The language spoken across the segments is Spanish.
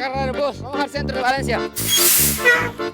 agarrar el bus. Vamos al centro de Valencia.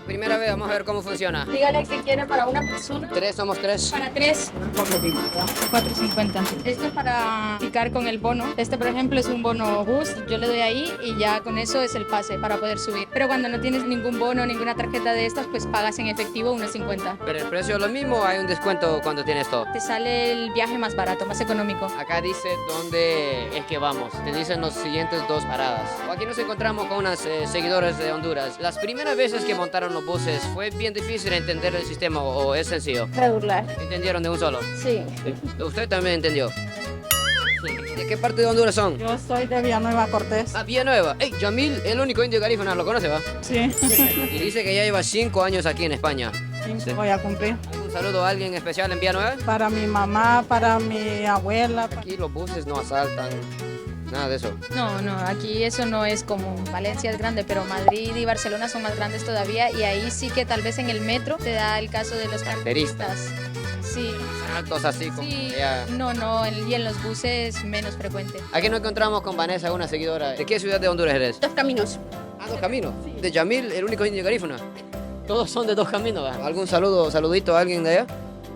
Primera vez, vamos a ver cómo funciona. Dígale que quiere para una persona. Somos tres. Para 3, 4.50. Esto es para picar con el bono. Este, por ejemplo, es un bono bus. Yo le doy ahí y ya con eso es el pase para poder subir. Pero cuando no tienes ningún bono, ninguna tarjeta de estas, pues pagas en efectivo 1,50. Pero el precio es lo mismo, o hay un descuento cuando tienes todo. Te sale el viaje más barato, más económico. Acá dice dónde es que vamos. Te dicen los siguientes 2 paradas. Aquí nos encontramos con unas seguidores de Honduras. Las primeras veces que montaron los buses, ¿fue bien difícil entender el sistema o es sencillo? Regular. ¿Entendieron de un solo? Sí. ¿Usted también entendió? ¿De qué parte de Honduras son? Yo soy de Villanueva Cortés. Ah, Villanueva. Ey, Yamil, el único indio garífuna, ¿lo conoce, va? Sí. Y dice que ya lleva 5 años aquí en España. Sí, voy a cumplir. ¿Un saludo a alguien especial en Villanueva? Para mi mamá, para mi abuela. Aquí los buses no asaltan, nada de eso. No, aquí eso no es común. Valencia es grande, pero Madrid y Barcelona son más grandes todavía y ahí sí que tal vez en el metro te da el caso de los carteristas. Sí. Altos así como Sí, allá. y en los buses menos frecuente. Aquí nos encontramos con Vanessa, una seguidora. ¿De qué ciudad de Honduras eres? Dos Caminos. Ah, Dos Caminos. De Yamil, el único indio garífuna. Todos son de Dos Caminos, ¿va? ¿Algún saludito a alguien de allá?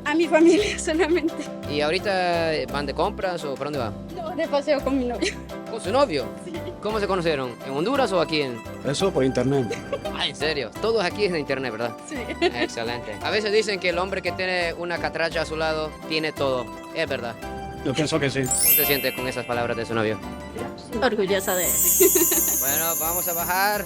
A mi familia solamente. ¿Y ahorita van de compras o por dónde va? No, de paseo con mi novio. ¿Con su novio? Sí. ¿Cómo se conocieron? ¿En Honduras o aquí en...? Eso por internet. Ah, ¿en serio? Todos aquí es de internet, ¿verdad? Sí. Excelente. A veces dicen que el hombre que tiene una catracha a su lado tiene todo. Es verdad. Yo pienso que sí. ¿Cómo se siente con esas palabras de su novio? Orgullosa de él. Bueno, vamos a bajar.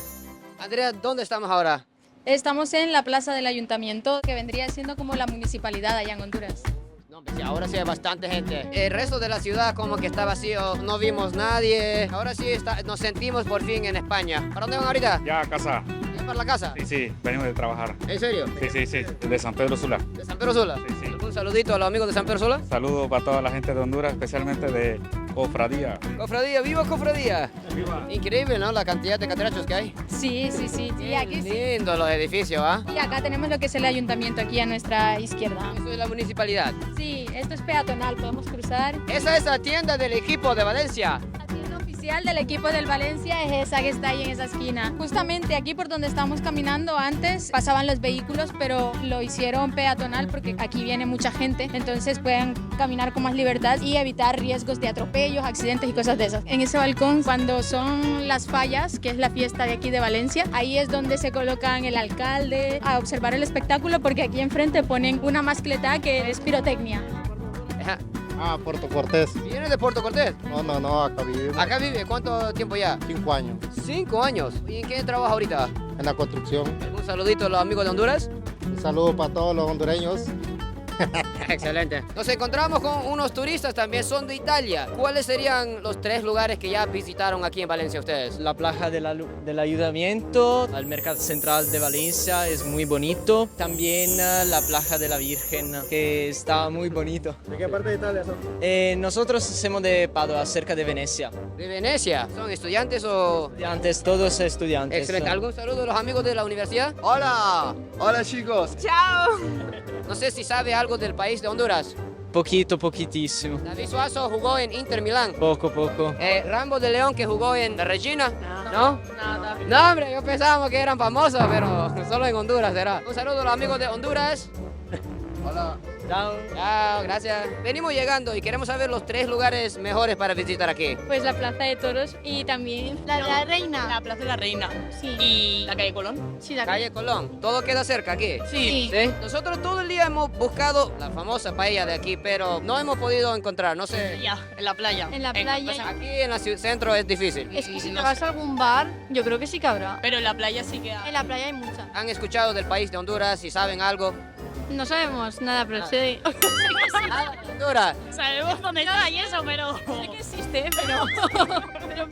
Andrea, ¿dónde estamos ahora? Estamos en la plaza del ayuntamiento, que vendría siendo como la municipalidad allá en Honduras. No, hombre, sí, ahora sí hay bastante gente. El resto de la ciudad como que está vacío, no vimos nadie. Ahora sí nos sentimos por fin en España. ¿Para dónde van ahorita? Ya a casa. ¿Ya para la casa? Sí, venimos de trabajar. ¿En serio? Sí, de San Pedro Sula. ¿De San Pedro Sula? Sí. Un saludito a los amigos de San Pedro Sula. Saludos para toda la gente de Honduras, especialmente de Cofradía. Cofradía, ¡viva Cofradía! Increíble, ¿no? La cantidad de catrachos que hay. Sí. Y aquí, Lindo los edificios, ¿ah? y acá tenemos lo que es el ayuntamiento aquí a nuestra izquierda. Eso es la municipalidad. Sí, esto es peatonal, podemos cruzar. Esa es la tienda del equipo de Valencia. La tienda oficial del equipo del Valencia es esa que está ahí en esa esquina. Justamente aquí por donde estamos caminando antes pasaban los vehículos, pero lo hicieron peatonal porque aquí viene mucha gente, entonces pueden caminar con más libertad y evitar riesgos de atropellos, accidentes y cosas de esas. En ese balcón, cuando son las fallas, que es la fiesta de aquí de Valencia, ahí es donde se colocan el alcalde a observar el espectáculo porque aquí enfrente ponen una mascleta que es pirotecnia. Ajá. Ah, Puerto Cortés. ¿Viene de Puerto Cortés? No, acá vivimos. ¿Acá vive? ¿Cuánto tiempo ya? 5 años 5 años. ¿Y en qué trabaja ahorita? en la construcción. Un saludito a los amigos de Honduras. Un saludo para todos los hondureños. Excelente. Nos encontramos con unos turistas también, son de Italia. ¿Cuáles serían los 3 lugares que ya visitaron aquí en Valencia ustedes? La plaza del ayuntamiento, el mercado central de Valencia es muy bonito. También la plaza de la Virgen, que está muy bonito. ¿De qué parte de Italia son? Nosotros somos de Padua, cerca de Venecia. ¿De Venecia? ¿Son estudiantes o...? Estudiantes, todos estudiantes. Excelente. ¿Algún saludo a los amigos de la universidad? Hola, hola chicos. No sé si sabe algo del país de Honduras. Poquitísimo. David Suazo jugó en Inter Milán. Poco. Rambo de León que jugó en la Regina. ¿No? Nada. No, hombre, yo pensábamos que eran famosos, pero solo en Honduras será. Un saludo a los amigos de Honduras. Hola. Chao, gracias. Venimos llegando y queremos saber los 3 lugares mejores para visitar aquí. Pues la Plaza de Toros y también la de la Reina. La Plaza de la Reina. Sí. Y la calle Colón. Sí, la Calle Colón. Todo queda cerca aquí. Sí. ¿Sí? Nosotros todo el día hemos buscado la famosa paella de aquí, pero no hemos podido encontrar, no sé. Ya, en la playa. En la playa. pues, Aquí en la centro es difícil. Es que si no te vas a algún bar, yo creo que sí que habrá. pero en la playa sí que hay. En la playa hay muchas. ¿Han escuchado del país de Honduras? Si saben algo. No sabemos nada, pero sí. Honduras. Sabemos dónde está y eso, pero... Sé que existe, pero... ¿Pero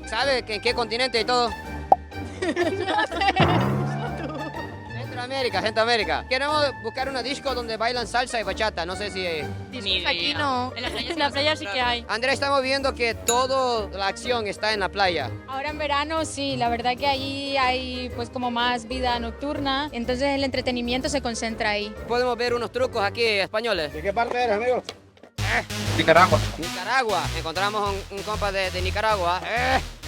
¿sabe en qué continente y todo? Centroamérica. Queremos buscar una disco donde bailan salsa y bachata. No sé si... Ni Aquí idea. no. En la playa sí que hay. Andrea, estamos viendo que toda la acción está en la playa. Ahora en verano sí, la verdad que ahí hay pues como más vida nocturna, entonces el entretenimiento se concentra ahí. Podemos ver unos trucos aquí españoles. ¿De qué parte eres, amigo? Nicaragua. Nicaragua. Encontramos un compa de Nicaragua.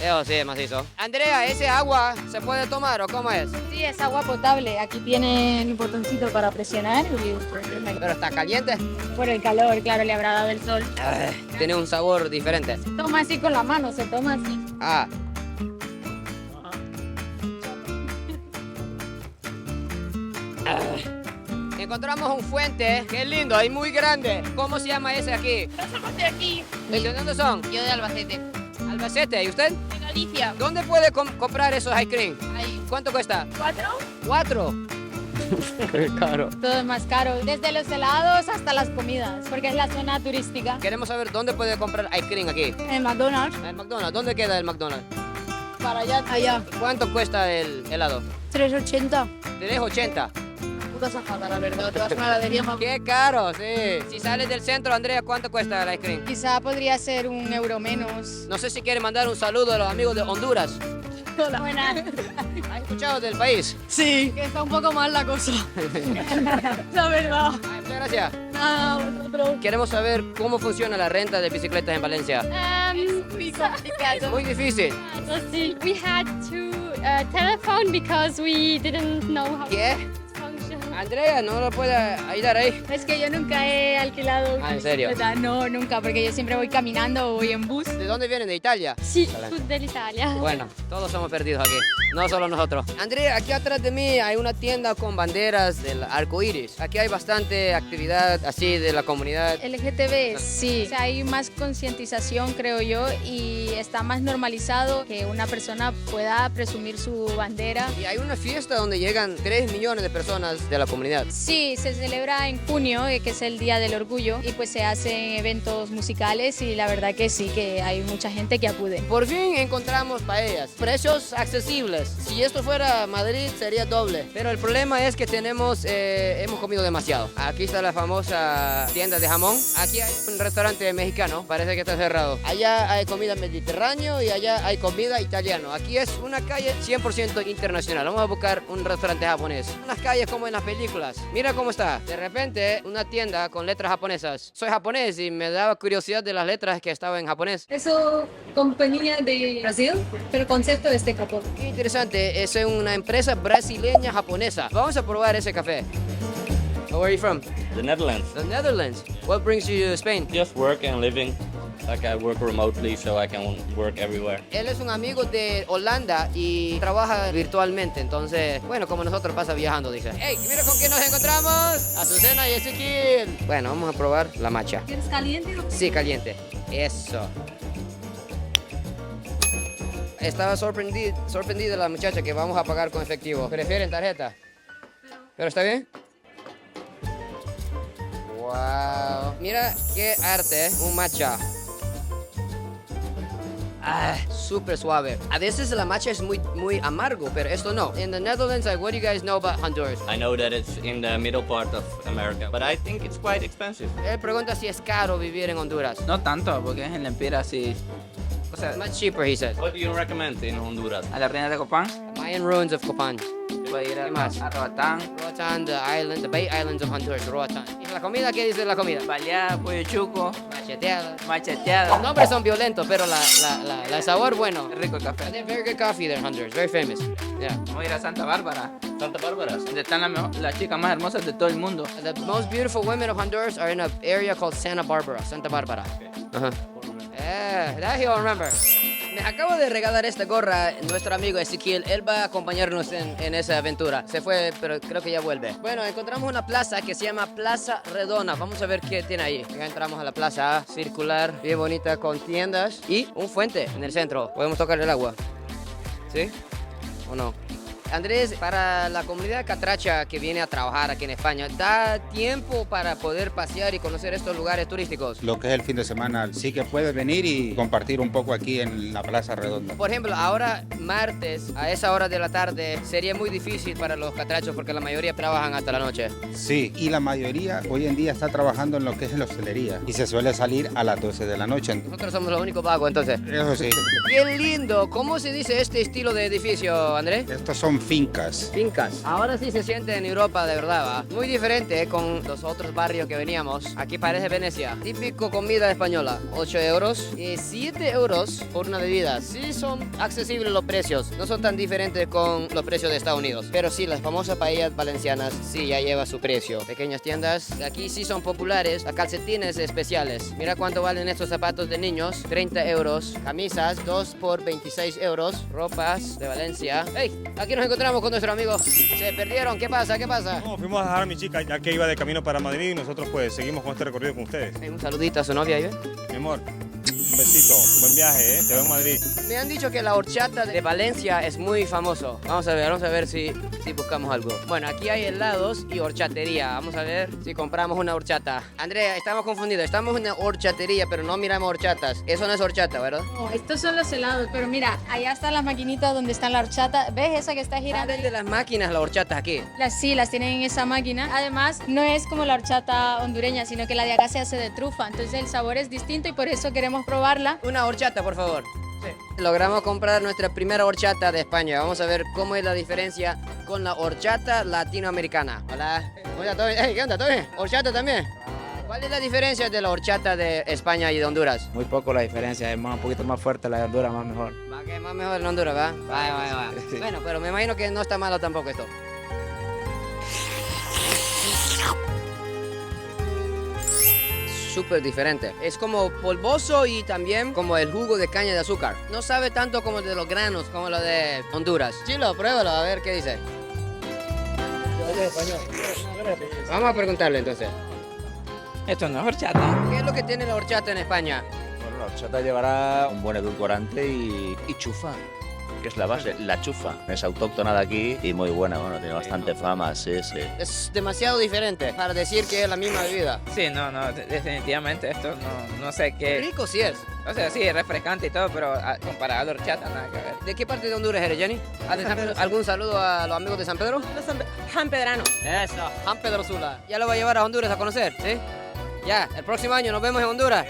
Eso sí, es macizo. Andrea, ¿ese agua se puede tomar o cómo es? Sí, es agua potable. Aquí tiene el botoncito para presionar y Pero está caliente. por el calor, claro, le habrá dado el sol. Tiene un sabor diferente. Toma así con la mano, se toma así. Ah. Encontramos un fuente, qué lindo, y muy grande. ¿Cómo se llama ese aquí? Somos de aquí. ¿De dónde son? Yo de Albacete. Albacete, ¿y usted? De Galicia. ¿Dónde puede comprar esos ice cream? Ahí. ¿Cuánto cuesta? 4. 4. Qué caro. Todo es más caro, desde los helados hasta las comidas, porque es la zona turística. Queremos saber dónde puede comprar ice cream aquí. En McDonald's, El McDonald's, ¿dónde queda el McDonald's? para allá. Allá. ¿Cuánto cuesta el helado? 3.80. 3.80. Puta zafata, la verdad, te vas a una heladería más. Qué caro, sí. Si sales del centro, Andrea, ¿cuánto cuesta el ice cream? Quizá podría ser €1 menos. No sé si quiere mandar un saludo a los amigos de Honduras. Hola. Buenas. ¿Has escuchado del país? Sí, que está un poco mal la cosa. La verdad. Ay, muchas gracias. Nada, vosotros. Queremos saber cómo funciona la renta de bicicletas en Valencia. Muy difícil. We had to telephone because we didn't know how ¿Qué? to function. Andrea, ¿no lo puede ayudar ahí? Es que yo nunca he alquilado. Ah, ¿en serio? bicicleta. No, nunca, porque yo siempre voy caminando o voy en bus. ¿De dónde vienen? ¿De Italia? Sí, sud dell'Italia. Bueno, todos somos perdidos aquí, no solo nosotros. Andrea, aquí atrás de mí hay una tienda con banderas del arco iris. Aquí hay bastante actividad así de la comunidad. LGTB, sí. O sea, hay más concientización, creo yo, y está más normalizado que una persona pueda presumir su bandera. Y hay una fiesta donde llegan 3 millones de personas de la comunidad. Sí, se celebra en junio, que es el Día del Orgullo, y pues se hacen eventos musicales y la verdad que sí, que hay mucha gente que acude. Por fin encontramos paellas. Precios accesibles. Si esto fuera Madrid sería doble. Pero el problema es que hemos comido demasiado. Aquí está la famosa tienda de jamón. Aquí hay un restaurante mexicano. Parece que está cerrado. Allá hay comida mediterránea y allá hay comida italiana. Aquí es una calle 100% internacional. Vamos a buscar un restaurante japonés. Unas calles como en las películas. Mira cómo está. De repente, una tienda con letras japonesas. Soy japonés y me daba curiosidad de las letras que estaban en japonés. Eso, compañía de Brasil, pero el concepto es de Japón. Qué interesante, es una empresa brasileña japonesa. Vamos a probar ese café. Where are you from? The Netherlands. The Netherlands. What brings you to Spain? Just work and living. Like I work remotely, so I can work everywhere. Él es un amigo de Holanda y trabaja virtualmente, entonces, bueno, como nosotros pasa viajando, dice. ¡Hey, mira con quién nos encontramos! Azucena y Ezequiel. Bueno, vamos a probar la matcha. ¿Quieres caliente? Sí, caliente. Eso. Estaba sorprendida la muchacha que vamos a pagar con efectivo. ¿Prefieren tarjeta? ¿Pero está bien? Wow. Mira qué arte, un matcha. Súper suave. A veces la matcha es muy amargo, pero esto no. In the Netherlands, what do you guys know about Honduras? I know that it's in the middle part of America, but I think it's quite expensive. Él pregunta si es caro vivir en Honduras. No tanto, porque en la Empira sí. O sea, Much cheaper, he says. What do you recommend in Honduras? a la Reina de Copán, Mayan ruins of Copan. puede ir ¿Qué más? a Roatán, Roatan, the Bay Islands of Honduras, Roatan. ¿Y la comida? ¿Qué dice la comida? Baleada, pollo chuco, Macheteada. macheteada. Los nombres son violentos, pero el sabor bueno. Rico el café. They have very good coffee there in Honduras, very famous. Yeah. Vamos a ir a Santa Bárbara, Santa Bárbara. donde están las chicas más hermosas de todo el mundo. The most beautiful women of Honduras are in an area called Santa Barbara. That he'll remember. Me acabo de regalar esta gorra nuestro amigo Ezequiel. Él va a acompañarnos en esa aventura. Se fue, pero creo que ya vuelve. Bueno, encontramos una plaza que se llama Plaza Redonda. Vamos a ver qué tiene ahí. Ya entramos a la plaza circular, bien bonita, con tiendas y un fuente en el centro. ¿Podemos tocar el agua? ¿Sí? ¿O no? Andrés, para la comunidad catracha que viene a trabajar aquí en España, ¿da tiempo para poder pasear y conocer estos lugares turísticos? Lo que es el fin de semana, sí que puedes venir y compartir un poco aquí en la Plaza Redonda. Por ejemplo, ahora martes, a esa hora de la tarde, sería muy difícil para los catrachos porque la mayoría trabajan hasta la noche. Sí, y la mayoría hoy en día está trabajando en lo que es la hostelería y se suele salir a las 12 de la noche. Nosotros somos los únicos vagos, entonces. Eso sí. ¡Qué lindo! ¿Cómo se dice este estilo de edificio, Andrés? Estos son fincas. Fincas. Ahora sí se siente en Europa de verdad, ¿va? Muy diferente con los otros barrios que veníamos. Aquí parece Venecia. Típico comida española. 8 euros y 7 euros por una bebida. Sí son accesibles los precios. No son tan diferentes con los precios de Estados Unidos. Pero sí, las famosas paellas valencianas sí ya lleva su precio. Pequeñas tiendas. Aquí sí son populares. Las calcetines especiales. Mira cuánto valen estos zapatos de niños. 30 euros. Camisas, 2 por 26 euros. Ropas de Valencia. ¡Hey! Aquí nos encontramos con nuestro amigo. Se perdieron. ¿Qué pasa? ¿Qué pasa? No, fuimos a dejar a mi chica ya que iba de camino para Madrid y nosotros pues seguimos con este recorrido con ustedes. Un saludito a su novia, ¿eh? Mi amor, un besito, buen viaje, te veo en Madrid. Me han dicho que la horchata de Valencia es muy famoso. Vamos a ver si buscamos algo. Bueno, aquí hay helados y horchatería. Vamos a ver si compramos una horchata. Andrea, estamos confundidos. Estamos en una horchatería, pero no miramos horchatas. Eso no es horchata, ¿verdad? Oh, estos son los helados, pero mira, allá están las maquinitas donde están la horchata. ¿Ves esa que está girando? De las máquinas, las horchatas aquí. Sí, las tienen en esa máquina. Además, no es como la horchata hondureña, sino que la de acá se hace de trufa. Entonces el sabor es distinto y por eso queremos probarla. Una horchata, por favor. Sí. Logramos comprar nuestra primera horchata de España. Vamos a ver cómo es la diferencia con la horchata latinoamericana. Hola. Hola, ¿todo bien? Hey, ¿qué onda? ¿Todo bien? ¿Horchata también? ¿Cuál es la diferencia de la horchata de España y de Honduras? Muy poco la diferencia, es un poquito más fuerte la de Honduras, más mejor. Va que más mejor en Honduras, ¿va? Va. Sí. Bueno, pero me imagino que no está malo tampoco esto. Súper diferente. Es como polvoso y también como el jugo de caña de azúcar. No sabe tanto como el de los granos, como lo de Honduras. Chilo, pruébalo, a ver qué dice. Vamos a preguntarle entonces. Esto no es horchata. ¿Qué es lo que tiene la horchata en España? Bueno, la horchata llevará un buen edulcorante y chufa, que es la base, la chufa. Es autóctona de aquí y muy buena, bueno, tiene bastante fama, sí. Es demasiado diferente para decir que es la misma bebida. Sí, no, definitivamente esto no sé qué. Rico sí es. O sea, sí, es refrescante y todo, pero comparado a la horchata, nada que ver. ¿De qué parte de Honduras eres, Jenny? ¿Algún saludo a los amigos de San Pedro? Los sanpedranos. Eso, San Pedro Sula. ¿Ya lo va a llevar a Honduras a conocer? ¿Sí? Ya, el próximo año nos vemos en Honduras.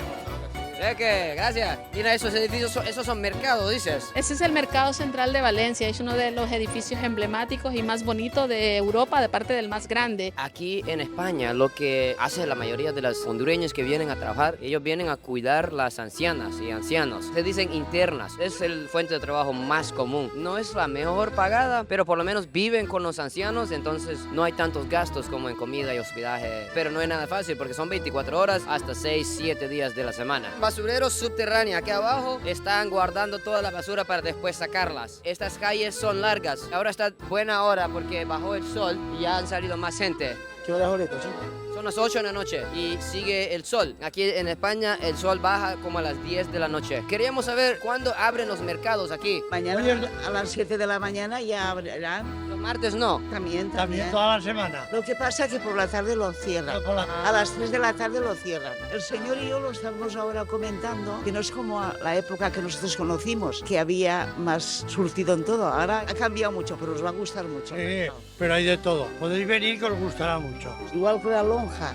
Gracias. Mira, esos edificios, esos son mercados, dices. Ese es el Mercado Central de Valencia, es uno de los edificios emblemáticos y más bonitos de Europa, de parte del más grande. Aquí en España, lo que hace la mayoría de las hondureñas que vienen a trabajar, ellos vienen a cuidar las ancianas y ancianos. Se dicen internas, es el fuente de trabajo más común. No es la mejor pagada, pero por lo menos viven con los ancianos, entonces no hay tantos gastos como en comida y hospedaje. Pero no es nada fácil porque son 24 horas hasta 6, 7 días de la semana. Basureros subterráneos. Aquí abajo están guardando toda la basura para después sacarlas. Estas calles son largas. Ahora está buena hora porque bajó el sol y ya han salido más gente. ¿Qué hora es ahorita, chico? Son las 8 de la noche y sigue el sol. Aquí en España el sol baja como a las 10 de la noche. Queríamos saber cuándo abren los mercados aquí. Mañana a las 7 de la mañana ya abrirán. Los martes no. También. Toda la semana. Lo que pasa es que por la tarde lo cierran. A las 3 de la tarde lo cierran. El señor y yo lo estamos ahora comentando, que no es como a la época que nosotros conocimos, que había más surtido en todo. Ahora ha cambiado mucho, pero os va a gustar mucho. Sí, pero hay de todo. Podéis venir que os gustará mucho. Igual que la lonja,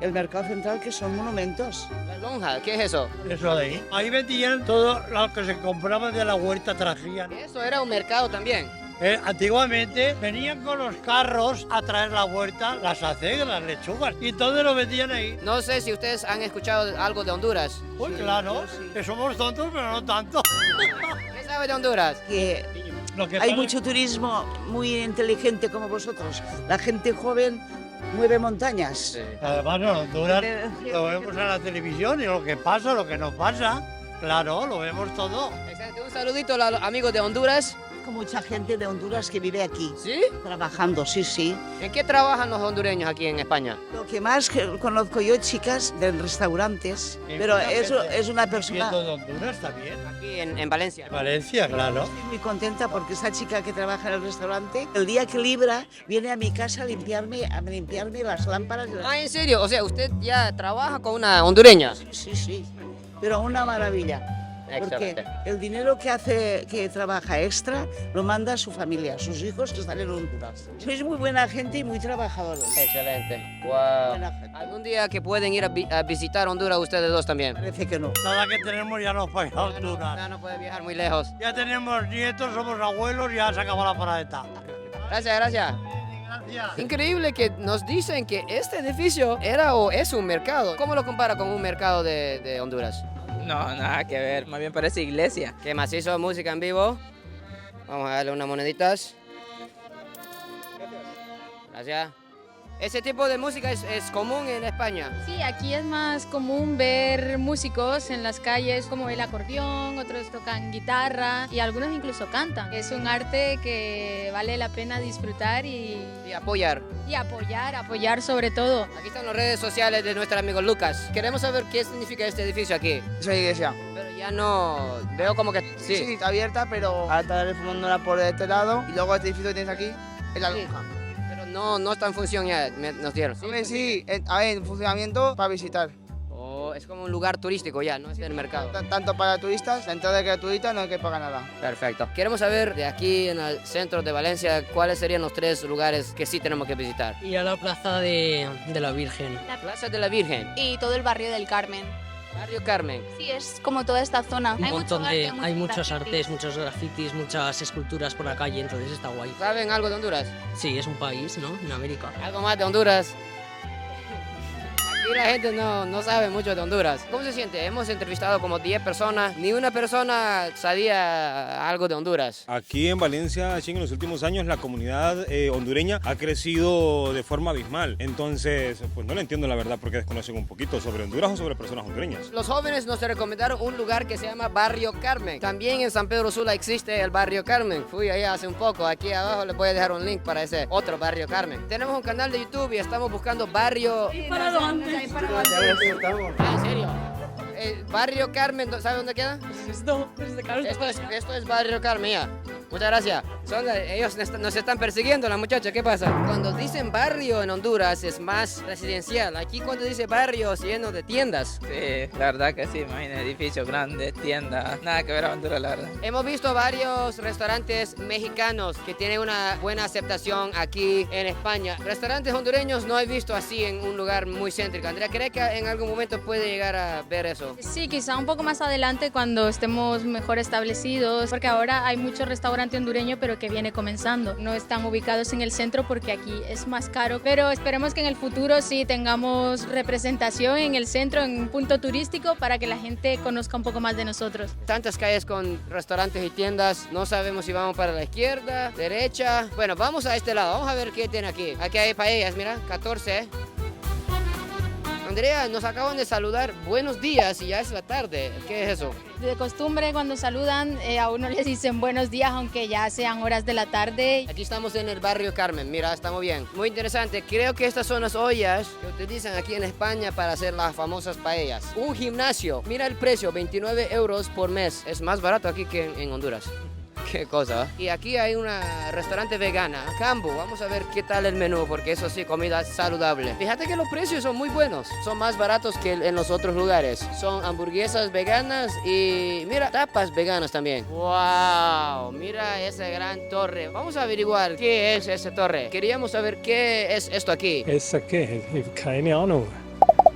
el mercado central, que son monumentos. ¿La lonja? ¿Qué es eso? Eso de ahí. Ahí vendían todo lo que se compraba de la huerta, trajían. Eso era un mercado también. Antiguamente venían con los carros a traer la huerta, las acelgas, las lechugas, y todo lo vendían ahí. No sé si ustedes han escuchado algo de Honduras. Pues sí, claro, sí. Que somos tontos, pero no tanto. ¿Qué sabe de Honduras? Que hay mucho turismo muy inteligente como vosotros. La gente joven mueve montañas. Sí. Además, en Honduras lo vemos en la televisión y lo que pasa, lo que no pasa. Claro, lo vemos todo. Excelente. Un saludito a los amigos de Honduras. Con mucha gente de Honduras que vive aquí. ¿Sí? Trabajando, sí. ¿En qué trabajan los hondureños aquí en España? Lo que más conozco yo, chicas de restaurantes, pero eso es una persona... ¿De Honduras también? Aquí en Valencia. Valencia, claro. Estoy muy contenta porque esa chica que trabaja en el restaurante, el día que libra, viene a mi casa a limpiarme las lámparas. Ah, ¿en serio? O sea, ¿usted ya trabaja con una hondureña? Sí. Pero una maravilla. Porque el dinero que trabaja extra lo manda a su familia, a sus hijos que están en Honduras. Sois muy buena gente y muy trabajadores. Excelente. Wow. ¿Algún día que pueden ir a visitar Honduras ustedes dos también? Parece que no. Nada que tenemos ya no para ir a Honduras. No puede viajar muy lejos. Ya tenemos nietos, somos abuelos, ya se acabó la paradeta. Gracias, gracias. Gracias. Increíble que nos dicen que este edificio era o es un mercado. ¿Cómo lo compara con un mercado de Honduras? No, nada que ver, más bien parece iglesia. ¿Qué más hizo? Música en vivo. Vamos a darle unas moneditas. Gracias. ¿Ese tipo de música es común en España? Sí, aquí es más común ver músicos en las calles como el acordeón, otros tocan guitarra y algunos incluso cantan. Es un arte que vale la pena disfrutar y apoyar. Y apoyar sobre todo. Aquí están las redes sociales de nuestro amigo Lucas. Queremos saber qué significa este edificio aquí. Es una iglesia. Pero ya no... Veo como que... Sí, está abierta, pero ahora está reformándola por este lado. Y luego este edificio que tienes aquí es la lonja. Pero no está en función ya, nos dieron. Sí, a ver, en funcionamiento para visitar. Oh, es como un lugar turístico ya, no es del mercado. Tanto para turistas, la entrada gratuita, no hay que pagar nada. Perfecto. Queremos saber de aquí en el centro de Valencia cuáles serían los 3 lugares que sí tenemos que visitar. Y a la Plaza de la Virgen. La Plaza de la Virgen. Y todo el barrio del Carmen. Barrio Carmen. Sí, es como toda esta zona. Hay muchos artes, muchos grafitis, muchas esculturas por la calle, entonces está guay. ¿Saben algo de Honduras? Sí, es un país, ¿no? En América. Algo más de Honduras. Aquí la gente no sabe mucho de Honduras. ¿Cómo se siente? Hemos entrevistado como 10 personas. Ni una persona sabía algo de Honduras. Aquí en Valencia, en los últimos años, la comunidad hondureña ha crecido de forma abismal. Entonces, pues no le entiendo la verdad porque desconocen un poquito sobre Honduras o sobre personas hondureñas. Los jóvenes nos recomendaron un lugar que se llama Barrio Carmen. También en San Pedro Sula existe el Barrio Carmen. Fui allá hace un poco. Aquí abajo les voy a dejar un link para ese otro Barrio Carmen. Tenemos un canal de YouTube y estamos buscando Barrio... ¿Para dónde? Ah, ¿en serio? Barrio Carmen, ¿sabe dónde queda? Esto es Barrio Carmen, ya. Muchas gracias. Ellos nos están persiguiendo, la muchacha, ¿qué pasa? Cuando dicen barrio en Honduras es más residencial. Aquí cuando dice barrio es lleno de tiendas. Sí, la verdad que sí, imagina edificios grandes, tiendas, nada que ver a Honduras, la verdad. Hemos visto varios restaurantes mexicanos que tienen una buena aceptación aquí en España. Restaurantes hondureños no he visto así en un lugar muy céntrico. Andrea, ¿cree que en algún momento puede llegar a ver eso? Sí, quizá un poco más adelante cuando estemos mejor establecidos, porque ahora hay muchos restaurantes hondureños pero que viene comenzando. No están ubicados en el centro porque aquí es más caro, pero esperemos que en el futuro sí tengamos representación en el centro, en un punto turístico para que la gente conozca un poco más de nosotros. Tantas calles con restaurantes y tiendas, no sabemos si vamos para la izquierda, derecha. Bueno, vamos a este lado, vamos a ver qué tiene aquí. Aquí hay paellas, mira, 14. Andrea, nos acaban de saludar, buenos días y ya es la tarde. ¿Qué es eso? De costumbre cuando saludan a uno les dicen buenos días aunque ya sean horas de la tarde. Aquí estamos en el Barrio Carmen, mira, estamos bien. Muy interesante, creo que estas son las ollas que utilizan aquí en España para hacer las famosas paellas. Un gimnasio, mira el precio, 29 euros por mes. Es más barato aquí que en Honduras. Qué cosa. Y aquí hay una restaurante vegana, Cambo. Vamos a ver qué tal el menú, porque eso sí, comida saludable. Fíjate que los precios son muy buenos. Son más baratos que en los otros lugares. Son hamburguesas veganas y, mira, tapas veganas también. ¡Wow! Mira esa gran torre. Vamos a averiguar qué es esa torre. Queríamos saber qué es esto aquí. ¿Es qué? Keine Ahnung.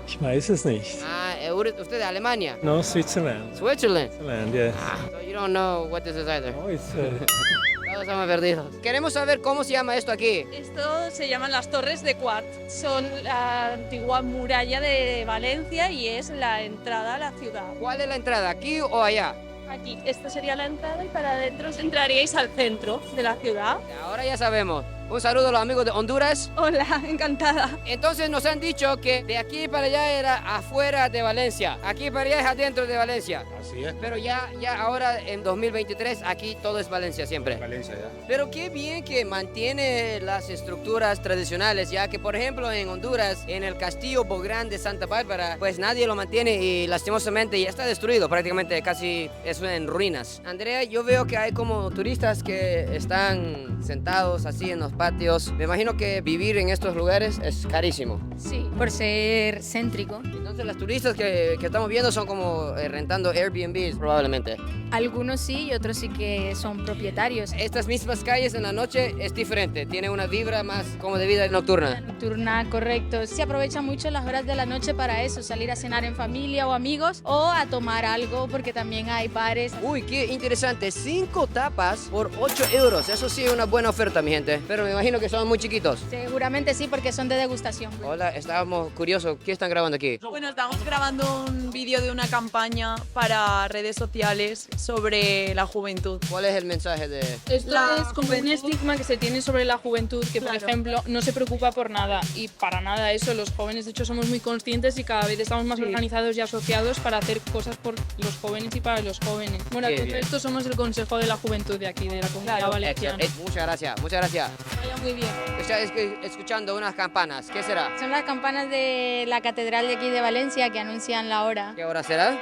Ich weiß es nicht. Ah, ¿usted de Alemania? No, Switzerland. Switzerland? Switzerland, yes. So you don't know what this is either. No, it's, Todos estamos perdidos. Queremos saber cómo se llama esto aquí. Esto se llaman las Torres de Quart. Son la antigua muralla de Valencia y es la entrada a la ciudad. ¿Cuál es la entrada, aquí o allá? Aquí, esta sería la entrada y para adentro entraríais al centro de la ciudad. Ahora ya sabemos. Un saludo a los amigos de Honduras. Hola, encantada. Entonces nos han dicho que de aquí para allá era afuera de Valencia. Aquí para allá es adentro de Valencia. Así es. Pero ya ahora en 2023 aquí todo es Valencia siempre. Valencia ya. Pero qué bien que mantiene las estructuras tradicionales, ya que por ejemplo en Honduras, en el Castillo Bográn de Santa Bárbara, pues nadie lo mantiene y lastimosamente ya está destruido, prácticamente casi es en ruinas. Andrea, yo veo que hay como turistas que están sentados así en los patios. Me imagino que vivir en estos lugares es carísimo. Sí, por ser céntrico. Entonces las turistas que estamos viendo son como rentando Airbnbs probablemente. Algunos sí y otros sí que son propietarios. Estas mismas calles en la noche es diferente, tiene una vibra más como de vida nocturna. Nocturna, correcto. Se aprovechan mucho las horas de la noche para eso, salir a cenar en familia o amigos o a tomar algo porque también hay bares. Uy, qué interesante, 5 tapas por 8 euros. Eso sí es una buena oferta, mi gente. Pero me imagino que son muy chiquitos. Seguramente sí, porque son de degustación. Hola, estábamos curiosos. ¿Qué están grabando aquí? Bueno, estamos grabando un vídeo de una campaña para redes sociales sobre la juventud. ¿Cuál es el mensaje de...? Esto es como un estigma que se tiene sobre la juventud, que por ejemplo no se preocupa por nada, y para nada eso. Los jóvenes de hecho somos muy conscientes y cada vez estamos más organizados y asociados para hacer cosas por los jóvenes y para los jóvenes. Bueno, todo esto somos el Consejo de la Juventud de aquí, de la Comunidad Valenciana. Muchas gracias, muchas gracias. Vaya muy bien. Estoy escuchando unas campanas. ¿Qué será? Son las campanas de la Catedral de aquí de Valencia que anuncian la hora. ¿Qué hora será?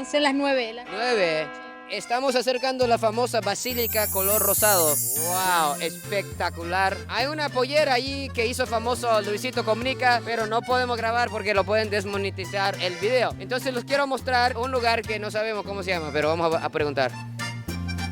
Son las 9. 9. Estamos acercando la famosa basílica color rosado. ¡Wow! Espectacular. Hay una pollera allí que hizo famoso Luisito Comunica, pero no podemos grabar porque lo pueden desmonetizar el video. Entonces les quiero mostrar un lugar que no sabemos cómo se llama, pero vamos a preguntar.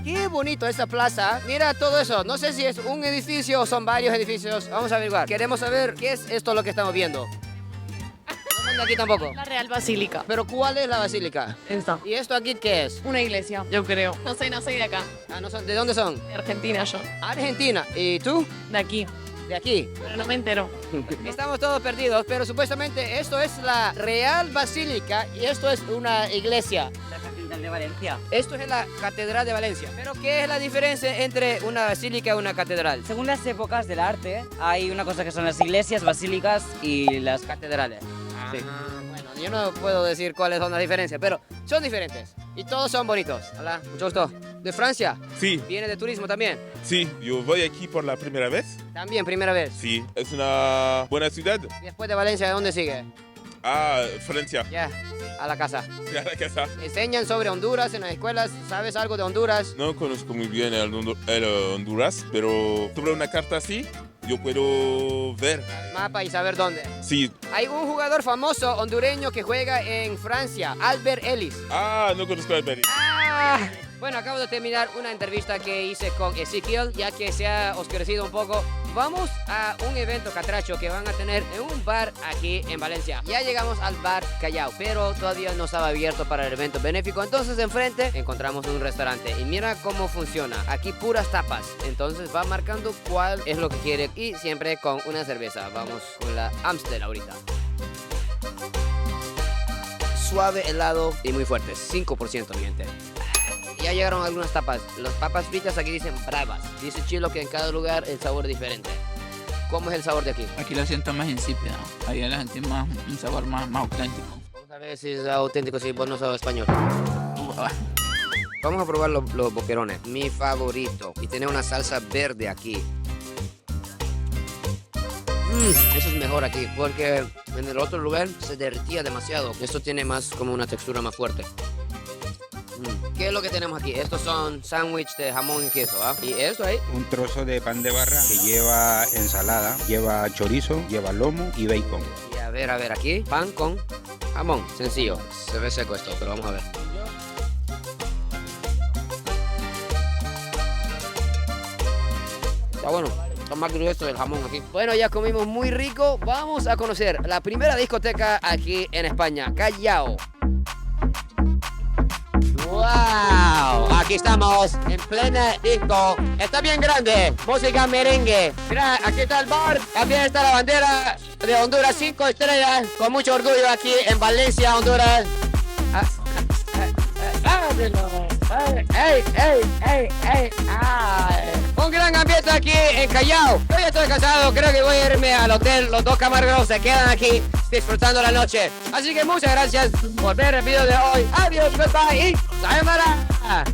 Qué bonito esta plaza. Mira todo eso. No sé si es un edificio o son varios edificios. Vamos a averiguar. Queremos saber qué es esto lo que estamos viendo. No son de aquí tampoco. La Real Basílica. ¿Pero cuál es la basílica? Esta. ¿Y esto aquí qué es? Una iglesia, yo creo. No sé, no soy de acá. Ah, no son. ¿De dónde son? De Argentina yo. Argentina. ¿Y tú? De aquí. De aquí. Pero no me entero. Estamos todos perdidos, pero supuestamente esto es la Real Basílica y esto es una iglesia. La Catedral de Valencia. Esto es la Catedral de Valencia. ¿Pero qué es la diferencia entre una basílica y una catedral? Según las épocas del arte, hay una cosa que son las iglesias, basílicas y las catedrales. Sí. Bueno, yo no puedo decir cuáles son las diferencias, pero son diferentes y todos son bonitos. Hola, mucho gusto. ¿De Francia? Sí. ¿Viene de turismo también? Sí, yo voy aquí por la primera vez. También, primera vez. Sí, es una buena ciudad. Después de Valencia, ¿de dónde sigue? Ah, Francia. Ya, a la casa. Ya, a la casa. ¿Enseñan sobre Honduras en las escuelas? ¿Sabes algo de Honduras? No conozco muy bien el Honduras, pero sobre una carta así, yo puedo ver. Mapa y saber dónde. Sí. Hay un jugador famoso hondureño que juega en Francia, Albert Ellis. Ah, no conozco a Albert Ellis. Bueno, acabo de terminar una entrevista que hice con Ezequiel, ya que se ha oscurecido un poco. Vamos a un evento catracho que van a tener en un bar aquí en Valencia. Ya llegamos al bar Callao, pero todavía no estaba abierto para el evento benéfico. Entonces enfrente encontramos un restaurante y mira cómo funciona. Aquí puras tapas. Entonces va marcando cuál es lo que quiere y siempre con una cerveza. Vamos con la Amstel ahorita. Suave, helado y muy fuerte. 5%, mi gente. Ya llegaron algunas tapas. Las papas fritas aquí dicen bravas. Dice Chilo que en cada lugar el sabor es diferente. ¿Cómo es el sabor de aquí? Aquí lo siento más insípido. Allá la gente más un sabor más auténtico. Vamos a ver si es auténtico, si vos no sabes español. Vamos a probar los boquerones. Mi favorito. Y tiene una salsa verde aquí. Eso es mejor aquí, porque en el otro lugar se derretía demasiado. Esto tiene más como una textura más fuerte. ¿Qué es lo que tenemos aquí? Estos son sándwiches de jamón y queso, ¿ah? ¿Y esto ahí? Un trozo de pan de barra que lleva ensalada, lleva chorizo, lleva lomo y bacon. Y a ver, aquí, pan con jamón, sencillo. Se ve seco esto, pero vamos a ver. Está bueno. Está más grueso el jamón aquí. Bueno, ya comimos muy rico. Vamos a conocer la primera discoteca aquí en España, Callao. ¡Wow! Aquí estamos en plena disco. Está bien grande. Música merengue. Mira, aquí está el bar. También está la bandera de Honduras 5 estrellas. Con mucho orgullo aquí en Valencia, Honduras. Un gran ambiente aquí en Callao. Yo ya estoy cansado, creo que voy a irme al hotel. Los dos camareros se quedan aquí disfrutando la noche. Así que muchas gracias por ver el video de hoy. Adiós, goodbye y sayonara.